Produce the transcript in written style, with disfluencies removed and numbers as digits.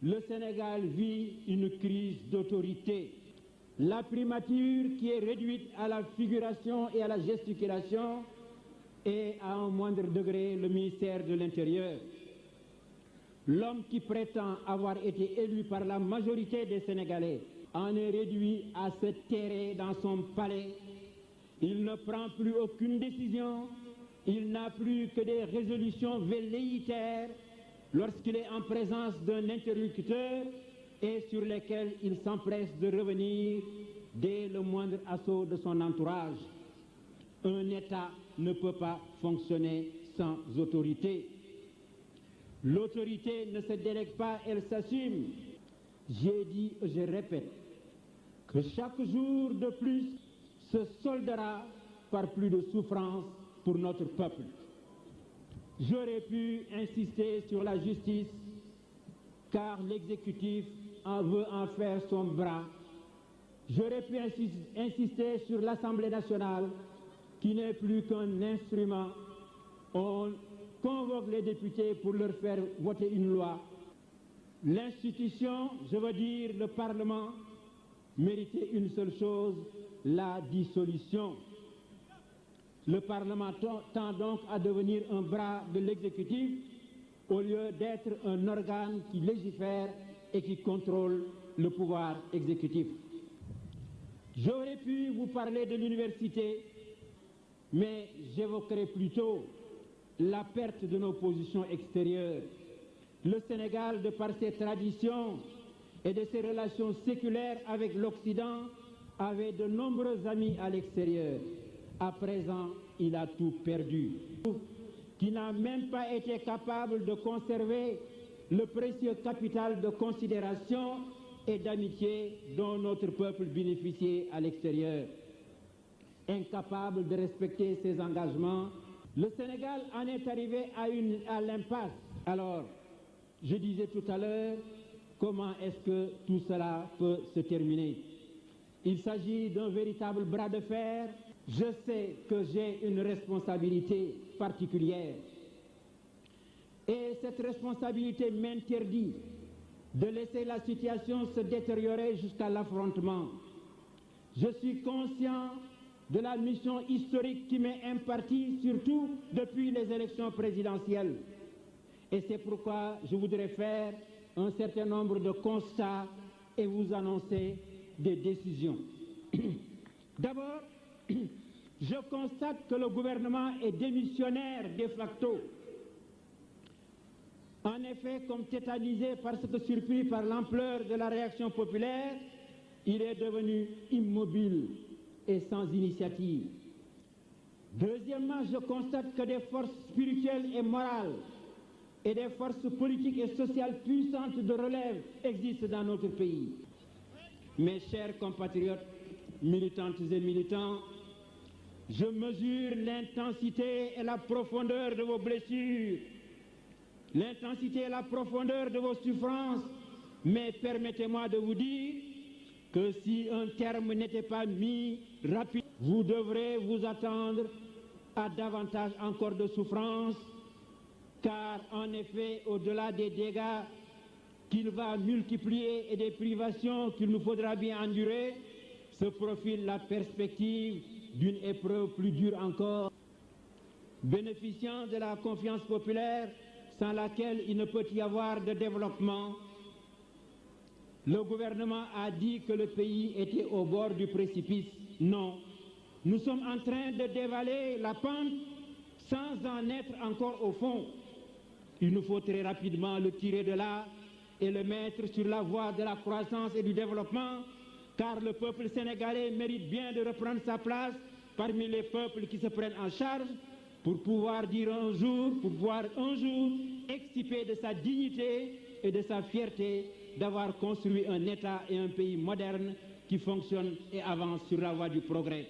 Le Sénégal vit une crise d'autorité. La primature qui est réduite à la figuration et à la gesticulation et à un moindre degré le ministère de l'Intérieur. L'homme qui prétend avoir été élu par la majorité des Sénégalais en est réduit à se terrer dans son palais. Il ne prend plus aucune décision, il n'a plus que des résolutions velléitaires lorsqu'il est en présence d'un interlocuteur et sur lesquels il s'empresse de revenir dès le moindre assaut de son entourage. Un État ne peut pas fonctionner sans autorité. L'autorité ne se délègue pas, elle s'assume. J'ai dit et je répète que chaque jour de plus se soldera par plus de souffrance pour notre peuple. J'aurais pu insister sur la justice, car l'exécutif en veut en faire son bras. J'aurais pu insister sur l'Assemblée nationale, qui n'est plus qu'un instrument. On convoque les députés pour leur faire voter une loi. L'institution, je veux dire le Parlement, méritait une seule chose, la dissolution. Le Parlement tend donc à devenir un bras de l'exécutif au lieu d'être un organe qui légifère et qui contrôle le pouvoir exécutif. J'aurais pu vous parler de l'université, mais j'évoquerai plutôt la perte de nos positions extérieures. Le Sénégal, de par ses traditions et de ses relations séculaires avec l'Occident, avait de nombreux amis à l'extérieur. À présent, il a tout perdu. Qui n'a même pas été capable de conserver le précieux capital de considération et d'amitié dont notre peuple bénéficiait à l'extérieur. Incapable de respecter ses engagements, le Sénégal en est arrivé à l'impasse. Alors, je disais tout à l'heure, comment est-ce que tout cela peut se terminer? Il s'agit d'un véritable bras de fer. Je sais que j'ai une responsabilité particulière. Et cette responsabilité m'interdit de laisser la situation se détériorer jusqu'à l'affrontement. Je suis conscient de la mission historique qui m'est impartie, surtout depuis les élections présidentielles. Et c'est pourquoi je voudrais faire un certain nombre de constats et vous annoncer des décisions. D'abord, je constate que le gouvernement est démissionnaire de facto. En effet, comme tétanisé parce que surpris par l'ampleur de la réaction populaire, il est devenu immobile et sans initiative. Deuxièmement, je constate que des forces spirituelles et morales et des forces politiques et sociales puissantes de relève existent dans notre pays. Mes chers compatriotes, militantes et militants, je mesure l'intensité et la profondeur de vos blessures, l'intensité et la profondeur de vos souffrances, mais permettez-moi de vous dire que si un terme n'était pas mis rapide, vous devrez vous attendre à davantage encore de souffrances, car en effet, au-delà des dégâts qu'il va multiplier et des privations qu'il nous faudra bien endurer, se profile la perspective d'une épreuve plus dure encore. Bénéficiant de la confiance populaire, sans laquelle il ne peut y avoir de développement, le gouvernement a dit que le pays était au bord du précipice. Non, nous sommes en train de dévaler la pente sans en être encore au fond. Il nous faut très rapidement le tirer de là et le mettre sur la voie de la croissance et du développement, car le peuple sénégalais mérite bien de reprendre sa place parmi les peuples qui se prennent en charge pour pouvoir dire un jour, pour pouvoir un jour exciper de sa dignité et de sa fierté d'avoir construit un État et un pays moderne qui fonctionnent et avancent sur la voie du progrès.